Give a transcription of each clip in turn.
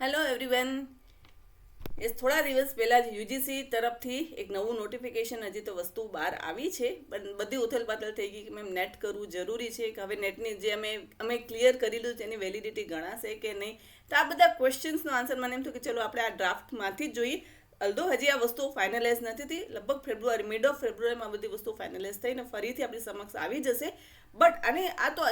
Hello everyone. થોડા દિવસ પહેલાં જ યુજીસી તરફથી એક નવું નોટિફિકેશન હજી તો વસ્તુ બહાર આવી છે, પણ બધી ઉથલપાથલ થઈ ગઈ કે મેમ નેટ કરવું જરૂરી છે કે હવે નેટની જે અમે ક્લિયર કરેલું છે એની વેલિડિટી ગણાશે કે નહીં. તો આ બધા ક્વેશ્ચન્સનો આન્સર મને એમ થયું કે ચલો આપણે આ ડ્રાફ્ટમાંથી જ જોઈએ. અલ્ધો હજી આ વસ્તુઓ ફાઇનલાઇઝ નથી થઈ, લગભગ મિડ ઓફ ફેબ્રુઆરીમાં બધી વસ્તુઓ ફાઇનલાઇઝ થઈને ફરીથી આપણી સમક્ષ આવી જશે. બટ અને આ તો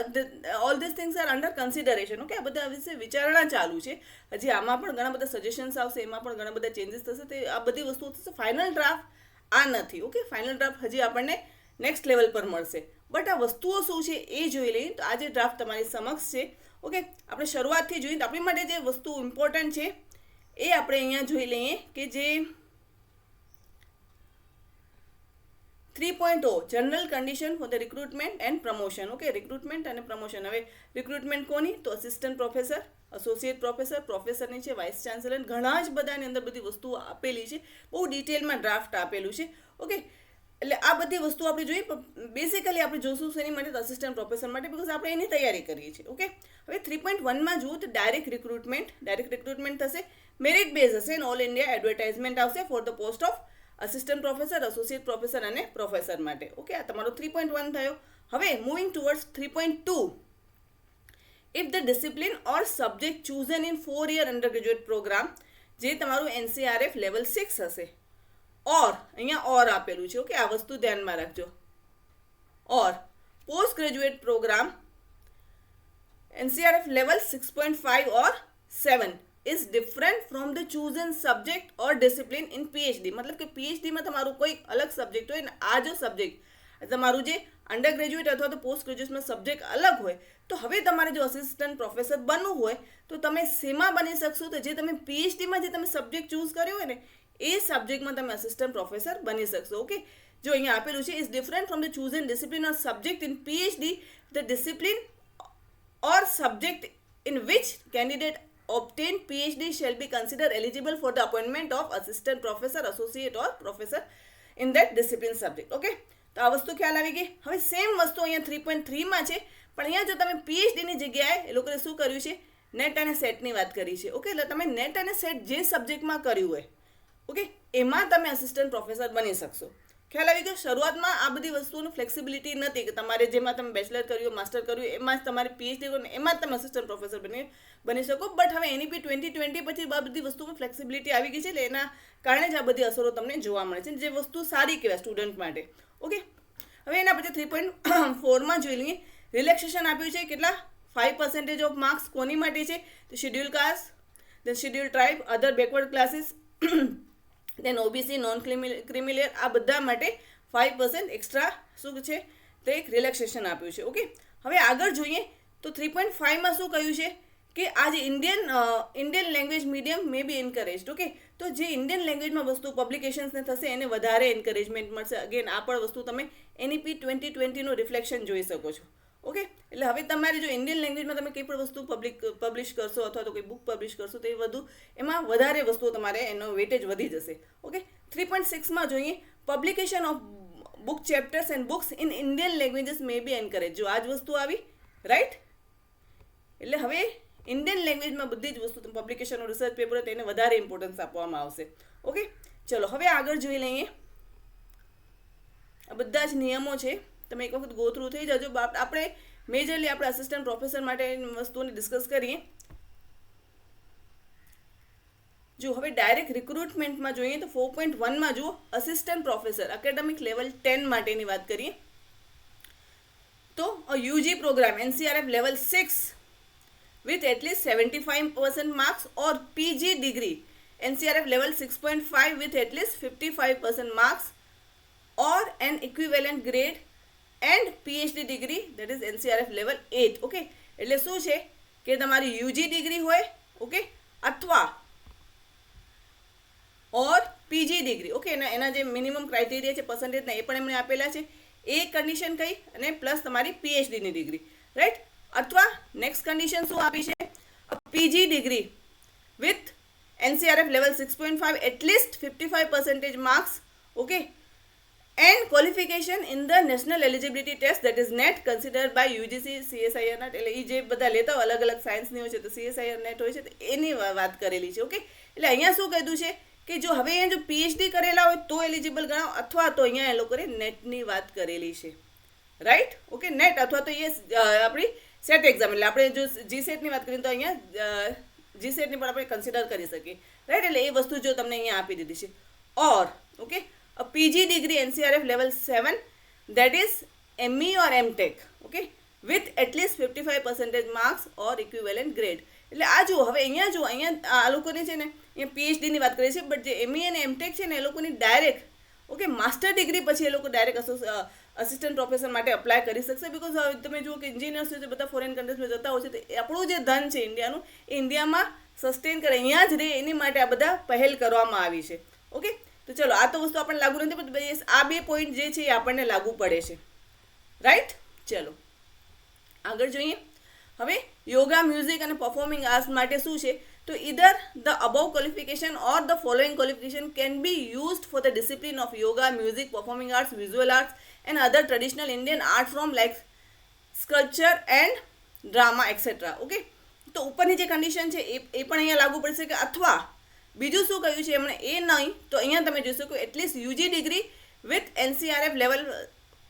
all this things are under consideration. Okay, આ બધા વિશે વિચારણા ચાલુ છે. હજી આમાં પણ ઘણા બધા સજેશન્સ આવશે, એમાં પણ ઘણા બધા ચેન્જીસ થશે. તે આ બધી વસ્તુઓ થશે. ફાઇનલ ડ્રાફ્ટ આ નથી. ઓકે, ફાઇનલ ડ્રાફ્ટ હજી આપણને નેક્સ્ટ લેવલ પર મળશે. બટ આ વસ્તુઓ શું છે એ જોઈ લઈએ. તો આ જે ડ્રાફ્ટ તમારી સમક્ષ છે, ઓકે, આપણે શરૂઆતથી જોઈએ તો આપણી માટે જે વસ્તુ ઇમ્પોર્ટન્ટ છે એ આપણે અહીંયા જોઈ લઈએ કે જે 3.0 general condition for the recruitment and promotion. Okay, recruitment અને પ્રમોશન. હવે રિક્રુટમેન્ટ કોની? તો અસિસ્ટન્ટ પ્રોફેસર, એસોસિએટ પ્રોફેસર, પ્રોફેસરની છે, વાઇસ ચાન્સલર, ઘણા જ બધાની અંદર બધી વસ્તુઓ આપેલી છે. બહુ ડિટેલમાં ડ્રાફ્ટ આપેલું છે. ઓકે, એટલે આ બધી વસ્તુ આપણે જોઈએ. બેસિકલી આપણે જોશું શેની માટે? અસિસ્ટન્ટ પ્રોફેસર માટે, બિકોઝ આપણે એની તૈયારી કરીએ છીએ. ઓકે, હવે 3.1માં જુઓ તો ડાયરેક્ટ રિક્રુટમેન્ટ થશે. મેરિટ બેઝ હશે અને ઓલ ઇન્ડિયા એડવર્ટાઇઝમેન્ટ આવશે for the post of assistant professor, associate professor અને પ્રોફેસર માટે. ઓકે, આ તમારો 3.1 થયો. હવે moving towards 3.2. If the discipline or subject chosen in 4 year undergraduate programme, જે તમારું NCRF લેવલ 6 હશે, ઓર અહીંયા ઓર આપેલું છે. ઓકે, આ વસ્તુ ધ્યાનમાં રાખજો. Or post graduate programme NCRF level 6.5 or 7 is different from the chosen subject or discipline in PhD. मतलब કે PhD માં તમારું કોઈ અલગ સબ્જેક્ટ હોય ને આ જો સબ્જેક્ટ તમારું જે અંડર ગ્રેજ્યુએટ અથવા તો પોસ્ટ ગ્રેજ્યુએટમાં સબ્જેક્ટ અલગ હોય, તો હવે તમારે જો અસિસ્ટન્ટ પ્રોફેસર બનવું હોય તો તમે શેમાં બની શકશો? તો જે તમે PhDમાં જે તમે સબ્જેક્ટ ચૂઝ કર્યો હોય ને એ સબ્જેક્ટમાં તમે અસિસ્ટન્ટ પ્રોફેસર બની શકશો. ઓકે, જો અહીંયા આપેલું છે is different from the chosen discipline or subject in PhD. The discipline or subject in which candidate obtain PhD shall be considered eligible for the appointment of assistant professor, associate or professor in that discipline subject. Okay, તો આ વસ્તુ ખ્યાલ આવી ગઈ. હવે same વસ્તુ અહીંયા 3.3માં છે, પણ અહીંયા જો તમે PhDની જગ્યાએ એ લોકોએ શું કર્યું છે? નેટ અને સેટની વાત કરી છે. ઓકે, એટલે તમે નેટ અને સેટ જે સબ્જેક્ટમાં કર્યું હોય, ઓકે, એમાં તમે અસિસ્ટન્ટ પ્રોફેસર બની શકશો. ખ્યાલ આવી ગયો? શરૂઆતમાં આ બધી વસ્તુઓની ફ્લેક્સિબિલિટી નથી કે તમારે જેમાં તમે બેચલર કર્યું, માસ્ટર કર્યું, એમાં જ તમારે PhD કર્યું, એમાં જ તમે અસિસ્ટન્ટ પ્રોફેસર બની શકો. બટ હવે NEP 2020 પછી આ બધી વસ્તુમાં ફ્લેક્સિબિલિટી આવી ગઈ છે, એટલે એના કારણે જ આ બધી અસરો તમને જોવા મળે છે, જે વસ્તુ સારી કહેવાય સ્ટુડન્ટ માટે. ઓકે, હવે એના પછી 3.4માં જોઈ લઈએ. રિલેક્સેશન આપ્યું છે. કેટલા? 5% ઓફ માર્ક્સ કોની માટે છે? તો schedule caste, then schedule tribe, other backward classes, then OBC, non creamy layer, આ બધા માટે 5% એક્સ્ટ્રા શું છે તે એક રિલેક્સેશન આપ્યું છે. ઓકે, હવે આગળ જોઈએ તો 3.5માં શું કહ્યું છે કે આ જે ઇન્ડિયન લેંગ્વેજ મીડિયમ મે બી એન્કરેજડ. ઓકે, તો જે ઇન્ડિયન લેંગ્વેજમાં વસ્તુ પબ્લિકેશન્સને થશે એને વધારે એન્કરેજમેન્ટ મળશે. અગેન આ પણ વસ્તુ તમે NEP 2020નું રિફ્લેક્શન જોઈ શકો છો. ઓકે, એટલે હવે તમારે જો ઇન્ડિયન લેંગ્વેજમાં તમે કંઈ પણ વસ્તુ પબ્લિશ કરશો અથવા તો કોઈ બુક પબ્લિશ કરશો તો એ વધુ એમાં વધારે વસ્તુઓ તમારે એનો વેટેજ વધી જશે. ઓકે, 3.6માં જોઈએ publication of book chapters and books in Indian languages may be encourage. જો આ જ વસ્તુ આવી, રાઈટ? એટલે હવે ઇન્ડિયન લેંગ્વેજમાં બધી જ વસ્તુ પબ્લિકેશનનો રિસર્ચ પેપર તેને વધારે ઇમ્પોર્ટન્સ આપવામાં આવશે. ઓકે, ચલો હવે આગળ જોઈ લઈએ. આ બધા જ નિયમો છે, તમે એક વખત ગો થ્રુ થઈ જજો. આપણે મેજરલી આપણે અસિસ્ટન્ટ પ્રોફેસર માટે વસ્તુઓને ડિસ્કસ કરીએ. જો હવે ડાયરેક્ટ રિક્રુટમેન્ટમાં જોઈએ તો 4.1માં જુઓ અસિસ્ટન્ટ પ્રોફેસર એકેડેમિક લેવલ 10 માટેની વાત કરીએ તો UG programme NCRF level 6 with at least 75% marks or PG degree NCRF level 6.5 with at least 55% marks or an equivalent grade and PhD degree that is NCRF level 8. Okay, એટલે શું છે કે તમારી UG degree હોય, okay, અથવા ઓર PG degree. Okay, એના જે minimum criteria છે પર્સન્ટેજના એ પણ એમણે આપેલા છે. એ કન્ડિશન કઈ? અને પ્લસ તમારી PhDની ડિગ્રી, રાઈટ? અથવા નેક્સ્ટ કન્ડિશન શું આપી છે? PG degree with NCRF level 6.5 at least 55% marks, okay, and qualification in the national eligibility test that is net considered by UGC CSIR net એટલે એ જે બધા લેતા હોય અલગ અલગ સાયન્સની હોય છે તો CSIR net હોય છે તો એની વાત કરેલી છે. ઓકે, એટલે અહીંયા શું કીધું છે કે જો હવે અહીંયા જો PhD કરેલા હોય તો એલિજિબલ ગણાવો અથવા તો અહીંયા એ લોકોએ નેટની વાત કરેલી છે. રાઈટ, ઓકે, નેટ અથવા તો એ આપણી સેટ એક્ઝામ એટલે આપણે જો જીસેટની વાત કરીએ તો અહીંયા જીસેટની પણ આપણે કન્સિડર કરી શકીએ. રાઈટ, એટલે એ વસ્તુ જો તમને અહીંયા આપી દીધી છે. ઓર okay, a PG degree NCRF level 7 that is ME or MTech, okay, with at least 55% marks or equivalent grade. એટલે આ જો હવે અહીંયા આ લોકોની છે ને અહીંયા PhDની વાત કરીએ છે બટ જે ME અને MTech છે ને એ લોકોની ડાયરેક્ટ ઓકે માસ્ટર ડિગ્રી પછી એ લોકો ડાયરેક્ટ અસિસ્ટન્ટ પ્રોફેસર માટે અપ્લાય કરી શકશે. બિકોઝ હવે તમે જુઓ કે એન્જિનિયર્સ છે બધા ફોરેન કન્ટ્રીઝમાં જતા હોય છે તો આપણું જે ધન છે ઇન્ડિયાનું એ ઇન્ડિયામાં સસ્ટેન કરે અહીંયા જ રહે એની માટે આ બધા પહેલ કરવામાં આવી છે. ઓકે, તો ચલો આ તો વસ્તુ આપણને લાગુ નથી પણ આ બે પોઈન્ટ જે છે એ આપણને લાગુ પડે છે. રાઈટ, ચલો આગળ જોઈએ. હવે યોગા, મ્યુઝિક અને પરફોર્મિંગ આર્ટ્સ માટે શું છે તો either the above qualification or the following qualification can be used for the discipline of yoga, music, performing arts, visual arts and other traditional Indian art form like sculpture and drama etcetera. Okay, તો ઉપરની જે condition છે એ પણ અહીંયા લાગુ પડશે કે અથવા બીજું શું કહ્યું છે એમણે એ નહીં તો અહીંયા તમે જોઈ શકો at least UG degree with NCRF level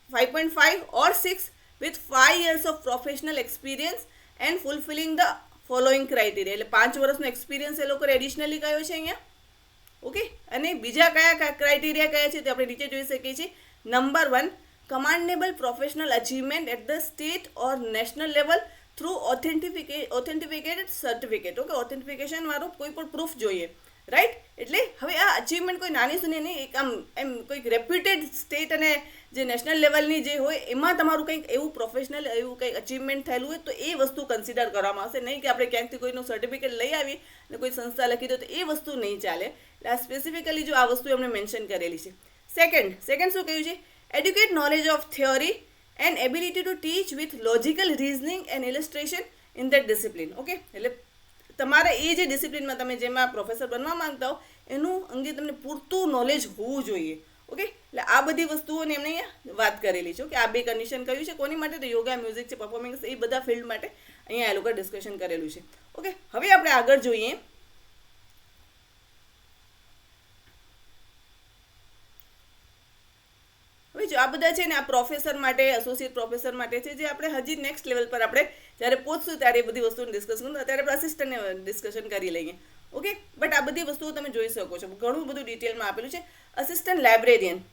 5.5 or 6 with 5 years of professional experience and fulfilling the following criteria. એટલે 5 વર્ષનો એક્સપિરિયન્સ એ લોકોએ એડિશનલી કયો છે અહીંયા. ઓકે, અને બીજા કયા ક્રાઇટેરિયા કયા છે તે આપણે નીચે જોઈ શકીએ છીએ. Number 1, commendable professional achievement at the state or national level through authenticated certificate. Okay, authentication વાળું કોઈ પણ પ્રૂફ જોઈએ. રાઈટ, એટલે હવે આ અચીવમેન્ટ કોઈ નાની સુની નહીં, એક આમ એમ કોઈક રેપ્યુટેડ સ્ટેટ અને જે નેશનલ લેવલની જે હોય એમાં તમારું કંઈક એવું પ્રોફેશનલ એવું કંઈક અચીવમેન્ટ થયેલું હોય તો એ વસ્તુ કન્સિડર કરવામાં આવશે. નહીં કે આપણે ક્યાંકથી કોઈનું સર્ટિફિકેટ લઈ આવીએ અને કોઈ સંસ્થા લખી દો તો એ વસ્તુ નહીં ચાલે. એટલે આ સ્પેસિફિકલી જો આ વસ્તુ એમણે મેન્શન કરેલી છે. સેકન્ડ શું કહ્યું છે? Educate knowledge of theory and ability to teach with logical reasoning and ઇલિસ્ટ્રેશન in that discipline. Okay, એટલે તમારે એ જે ડિસિપ્લિનમાં તમે જેમાં પ્રોફેસર બનવા માંગતા હો એનું અંગે તમને પૂરતું નોલેજ હોવું જોઈએ. ઓકે, એટલે આ બધી વસ્તુઓની એમણે અહીંયા વાત કરેલી છે. ઓકે, આ બે કન્ડિશન કહ્યું છે કોની માટે તો યોગા, મ્યુઝિક છે, પરફોર્મિંગ એ બધા ફિલ્ડ માટે અહીંયા એ લોકોએ ડિસ્કશન કરેલું છે. ઓકે, હવે આપણે આગળ જોઈએ. હવે જો આ બધા છે ને આ પ્રોફેસર માટે, એસોસિએટ પ્રોફેસર માટે છે જે આપણે હજી નેક્સ્ટ લેવલ પર આપણે જ્યારે પહોંચશું ત્યારે એ બધી વસ્તુનું ડિસ્કસ કરું અત્યારે આપણે અસિસ્ટન્ટને ડિસ્કશન કરી લઈએ. ઓકે, બટ આ બધી વસ્તુઓ તમે જોઈ શકો છો ઘણું બધું ડિટેલમાં આપેલું છે. અસિસ્ટન્ટ લાઇબ્રેરિયન,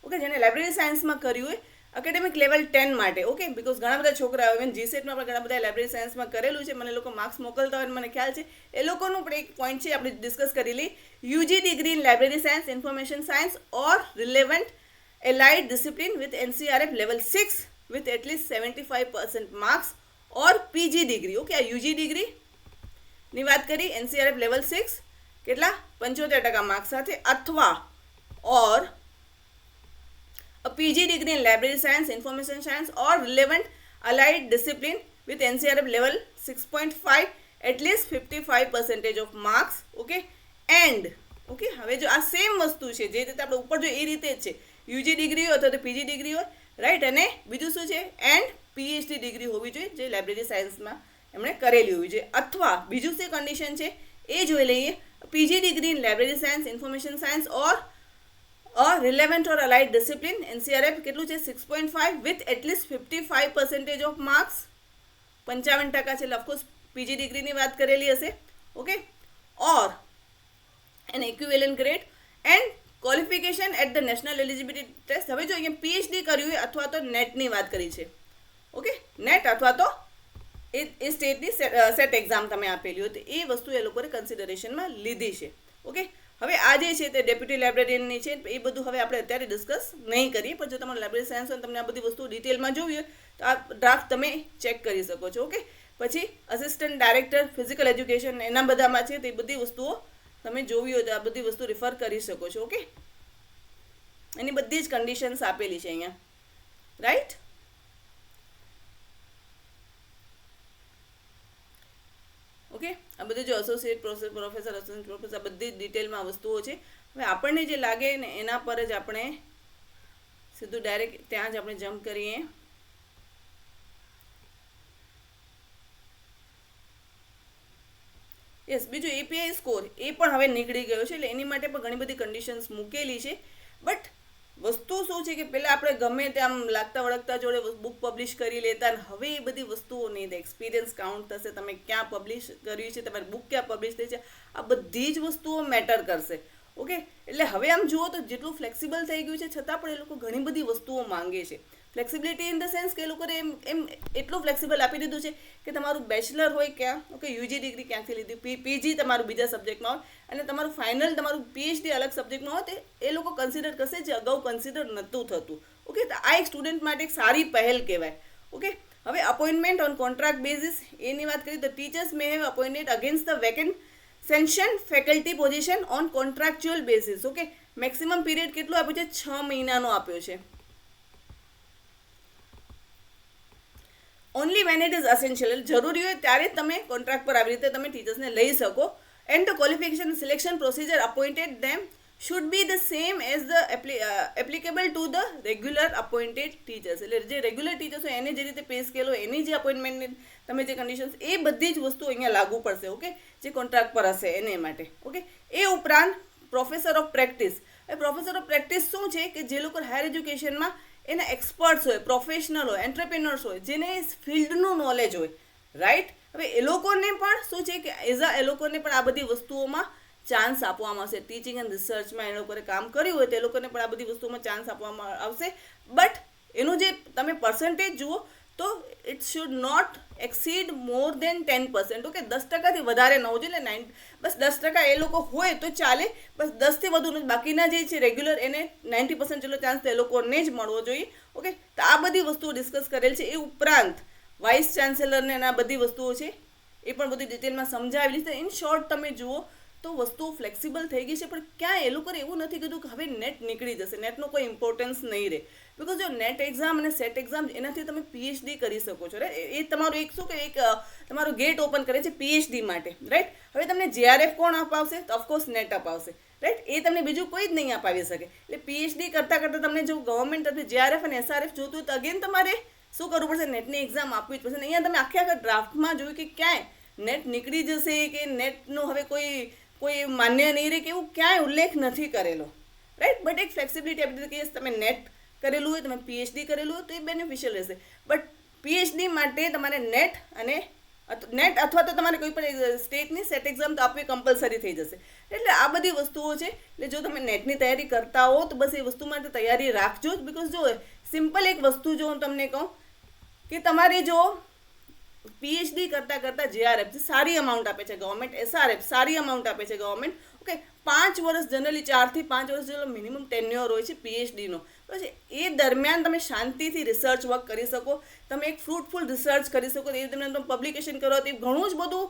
ઓકે, જેને લાઇબ્રેરી સાયન્સમાં કર્યું હોય એકેડેમિક લેવલ 10 માટે. ઓકે, બિકોઝ ઘણા બધા છોકરાઓ ઇવન જીસેટમાં પણ ઘણા બધા લાઇબ્રેરી સાયન્સમાં કરેલું છે. મને લોકો માર્ક્સ મોકલતા હોય મને ખ્યાલ છે એ લોકોનું પણ એક પોઈન્ટ છે આપણે ડિસ્કસ કરી લઈએ. UG degree in library science, information science or relevant allied discipline with NCRF level 6 with at least 75% marks or PG degree. Okay, આ UG ડિગ્રી ની વાત કરી, NCRF level 6 કેટલા 75% માર્ક્સ સાથે અથવા ઓર a PG degree in library science, information science or relevant allied discipline with NCRF level 6.5 at least 55% of marks. Okay, and okay, હવે જો આ સેમ વસ્તુ છે જે રીતે આપણે ઉપર જો એ રીતે જ છે. યુજી ડિગ્રી હોય અથવા તો પીજી ડિગ્રી હોય. રાઈટ, અને બીજું શું છે એન્ડ PhD ડિગ્રી હોવી જોઈએ જે લાઇબ્રેરી સાયન્સમાં એમણે કરેલી હોવી જોઈએ. અથવા બીજું જે કન્ડિશન છે એ જોઈ લઈએ. PG degree in library science, information science or relevant or allied discipline NCRF કેટલું છે 6.5 વિથ એટલીસ્ટ 55% ઓફ માર્ક્સ. 55% છે એટલે ઓફકોર્સ પીજી ડિગ્રીની વાત કરેલી હશે. Okay, or an equivalent grade and qualification at the national eligibility test. હવે જો અહીંયા PhD કર્યું હોય અથવા તો નેટની વાત કરી છે. ઓકે, નેટ અથવા તો એ સ્ટેટની સેટ એક્ઝામ તમે આપેલી હોય તો એ વસ્તુ એ લોકોએ કન્સિડરેશનમાં લીધી છે. ઓકે, હવે આ જે છે તે ડેપ્યુટી લાઇબ્રેરિયનની છે એ બધું હવે આપણે અત્યારે ડિસ્કસ નહીં કરીએ પણ જો તમારે લાઇબ્રેરી સાયન્સ હોય તમને આ બધી વસ્તુ ડિટેલમાં જોવી હોય તો આ ડ્રાફ્ટ તમે ચેક કરી શકો છો. ઓકે, પછી અસિસ્ટન્ટ ડાયરેક્ટર ફિઝિકલ એજ્યુકેશન એના બધામાં છે તે બધી વસ્તુઓ તમે જોવી હોય તો આ બધી વસ્તુ રિફર કરી શકો છો. ઓકે, એની બધી જ કન્ડિશન્સ આપેલી છે અહીંયા. રાઈટ, ઓકે, આ બધી જો એસોસિએટ પ્રોફેસર, અસિસ્ટન્ટ પ્રોફેસર બધી જ ડિટેલમાં વસ્તુઓ છે. હવે આપણને જે લાગે ને એના પર જ આપણે સીધું ડાયરેક્ટ ત્યાં જ આપણે જમ્પ કરીએ. યસ, બીજું એપીઆઈ સ્કોર એ પણ હવે નીકળી ગયો છે, એટલે એની માટે પણ ઘણી બધી કન્ડિશન્સ મૂકેલી છે. બટ વસ્તુ શું છે કે પહેલાં આપણે ગમે તેમ લાગતા વળગતા જોડે બુક પબ્લિશ કરી લેતા, અને હવે એ બધી વસ્તુઓ નહીં થાય. એક્સપિરિયન્સ કાઉન્ટ થશે, તમે ક્યાં પબ્લિશ કર્યું છે, તમારી બુક ક્યાં પબ્લિશ થઈ છે, આ બધી જ વસ્તુઓ મેટર કરશે. ઓકે, એટલે હવે આમ જુઓ તો જેટલું ફ્લેક્સિબલ થઈ ગયું છે છતાં પણ એ લોકો ઘણી બધી વસ્તુઓ માંગે છે. ફ્લેક્સિબિલિટી ઇન ધ સેન્સ કે એ લોકોને એમ એટલું ફ્લેક્સિબલ આપી દીધું છે કે તમારું બેચલર હોય ક્યાં, ઓકે, યુજી ડિગ્રી ક્યાંથી લીધી, પીજી તમારું બીજા સબ્જેક્ટમાં હોય અને તમારું ફાઇનલ તમારું પીએચડી અલગ સબ્જેક્ટમાં હોય, તે એ લોકો કન્સિડર કરશે જે અગાઉ કન્સિડર નહોતું થતું. ઓકે, તો આ એક સ્ટુડન્ટ માટે એક સારી પહેલ કહેવાય. ઓકે, હવે અપોઇન્ટમેન્ટ ઓન કોન્ટ્રાક્ટ બેઝિસ એની વાત કરીએ તો teachers may have appointed against the vacant sanction faculty position on contractual basis. Okay, maximum period કેટલો આપ્યો છે? 6 મહિનાનો આપ્યો છે. Only when it is essential, જરૂરી હોય ત્યારે જ તમે કોન્ટ્રાક્ટ પર આવી રીતે તમે ટીચર્સને લઈ શકો. And the qualification selection procedure appointed them should be the same as the applicable to the regular appointed teachers. એટલે જે રેગ્યુલર ટીચર્સ હોય એને જે રીતે પે સ્કેલ હોય, એની જે અપોઇન્ટમેન્ટની તમે જે કન્ડિશન્સ, એ બધી જ વસ્તુ અહીંયા લાગુ પડશે. ઓકે, જે કોન્ટ્રાક્ટ પર હશે એને માટે. ઓકે, એ ઉપરાંત professor of practice. A professor of practice શું છે કે જે લોકો હાયર એજ્યુકેશનમાં એના એક્સપર્ટ્સ હોય, પ્રોફેશનલ હોય, એન્ટરપ્રેનર્સ હોય, જેને ફિલ્ડનું નોલેજ હોય, રાઈટ. હવે એ લોકોને પણ શું છે કે એ લોકોને પણ આ બધી વસ્તુઓમાં ચાન્સ આપવામાં આવશે. ટીચિંગ એન્ડ રિસર્ચમાં એ લોકોને કામ કર્યું હોય તો એ લોકોને પણ આ બધી વસ્તુઓમાં ચાન્સ આપવામાં આવશે. બટ એનું જે તમે પર્સન્ટેજ જુઓ તો it should not exceed more than 10%. Okay, 10%થી વધારે ન હોવું જોઈએ. બસ 10% એ લોકો હોય તો ચાલે, બસ 10થી વધુ નથી. બાકીના જે છે રેગ્યુલર એને 90% જેટલો ચાન્સ એ લોકોને જ મળવો જોઈએ. ઓકે, તો આ બધી વસ્તુઓ ડિસ્કસ કરેલ છે. એ ઉપરાંત વાઇસ ચાન્સેલરને આ બધી વસ્તુઓ છે એ પણ બધી ડિટેલમાં સમજાવેલી છે. ઇન શોર્ટ તમે જુઓ તો વસ્તુઓ ફ્લેક્સિબલ થઈ ગઈ છે, પણ ક્યાં એ લોકોએ એવું નથી કીધું કે હવે નેટ નીકળી જશે, નેટનો કોઈ ઇમ્પોર્ટન્સ નહીં રહે. બિકોઝ જો નેટ એક્ઝામ અને સેટ એક્ઝામ એનાથી તમે પીએચડી કરી શકો છો, રાઈટ. એ તમારું એક શું કે એક તમારું ગેટ ઓપન કરે છે પીએચડી માટે, રાઈટ. હવે તમને જેઆરએફ કોણ અપાવશે? તો ઓફકોર્સ નેટ અપાવશે, રાઈટ. એ તમને બીજું કોઈ જ નહીં અપાવી શકે. એટલે પીએચડી કરતાં કરતાં તમને જો ગવર્મેન્ટ તરફથી જેઆરએફ અને એસઆરએફ જોતું હોય તો અગેન તમારે શું કરવું પડશે? નેટની એક્ઝામ આપવી જ પડશે. અહીંયા તમે આખા ડ્રાફ્ટમાં જોયું કે ક્યાંય નેટ નીકળી જશે કે નેટનો હવે કોઈ માન્ય નહીં રહે કે એવું ક્યાંય ઉલ્લેખ નથી કરેલો, રાઈટ. બટ એક ફ્લેક્સિબિલિટી આપી દીધી કે તમે નેટ કરેલું હોય, તમે પીએચડી કરેલું હોય તો એ બેનિફિશિયલ રહેશે. બટ પીએચડી માટે તમારે નેટ અથવા તો તમારે કોઈ પણ સ્ટેટની સેટ એક્ઝામ તો આપવી કમ્પલસરી થઈ જશે. એટલે આ બધી વસ્તુઓ છે. એટલે જો તમે નેટની તૈયારી કરતા હો તો બસ એ વસ્તુ માટે તૈયારી રાખજો જ. બિકોઝ જો સિમ્પલ એક વસ્તુ જો હું તમને કહું કે તમારે જો પીએચડી કરતાં જેઆરએફ સારી અમાઉન્ટ આપે છે ગવર્મેન્ટ, એસઆરએફ સારી અમાઉન્ટ આપે છે ગવર્મેન્ટ. ઓકે, 5 વર્ષ જનરલી 4 થી 5 વર્ષ જેટલો મિનિમમ ટેન્યોર હોય છે પીએચડીનો. પછી એ દરમિયાન તમે શાંતિથી રિસર્ચ વર્ક કરી શકો, તમે એક ફ્રૂટફુલ રિસર્ચ કરી શકો, એ દરમિયાન તમે પબ્લિકેશન કરો તો ઘણું જ બધું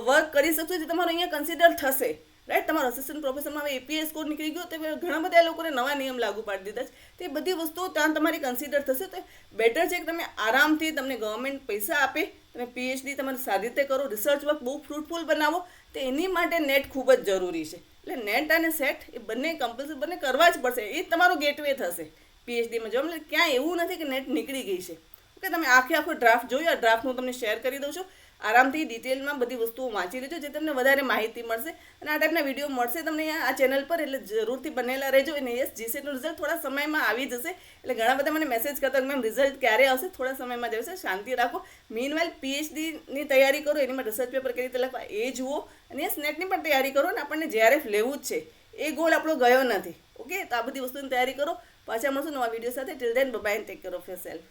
વર્ક કરી શકશો જે તમારું અહીંયા કન્સિડર થશે, રાઈટ. તમારો અસિસ્ટન્ટ પ્રોફેસરમાં હવે એપીઆઈ સ્કોર નીકળી ગયો તો ઘણા બધા લોકોને નવા નિયમ લાગુ પાડી દીધા છે. તે બધી વસ્તુઓ ત્યાં તમારી કન્સિડર થશે. તો બેટર છે કે તમે આરામથી, તમને ગવર્મેન્ટ પૈસા આપે, તમે પીએચડી તમારે સારી રીતે કરો, રિસર્ચ વર્ક બહુ ફ્રૂટફુલ બનાવો, તો એની માટે નેટ ખૂબ જ જરૂરી છે. એટલે નેટ અને સેટ એ બંને કમ્પલસરી બંને કરવા જ પડશે. એ તમારો ગેટવે થશે પીએચડીમાં. જો એટલે ક્યાંય એવું નથી કે નેટ નીકળી ગઈ છે. ઓકે, તમે આખો ડ્રાફ્ટ જોયો. આ ડ્રાફ્ટ હું તમને શેર કરી દઉં છું. આરામથી ડિટેલમાં બધી વસ્તુઓ વાંચી લેજો જે તમને વધારે માહિતી મળશે. અને આ ટાઈપના વિડીયો મળશે તમને આ ચેનલ પર, એટલે જરૂરથી બનેલા રહેજો. અને યસ, જીસેટનું રિઝલ્ટ થોડા સમયમાં આવી જશે. એટલે ઘણા બધા મને મેસેજ કરતા મેમ રિઝલ્ટ ક્યારે આવશે? થોડા સમયમાં જ આવશે, શાંતિ રાખો. મીનવાઇલ પીએચડીની તૈયારી કરો, એની માટે રિસર્ચ પેપર કઈ રીતે લખવા એ જુઓ. અને યસ, નેટની પણ તૈયારી કરો. અને આપણને જેઆરએફ લેવું જ છે, એ ગોલ આપણો ગયો નથી. ઓકે, તો આ બધી વસ્તુની તૈયારી કરો. પાછા મળશું નવા વિડીયો સાથે. Till then by and take care of yourself.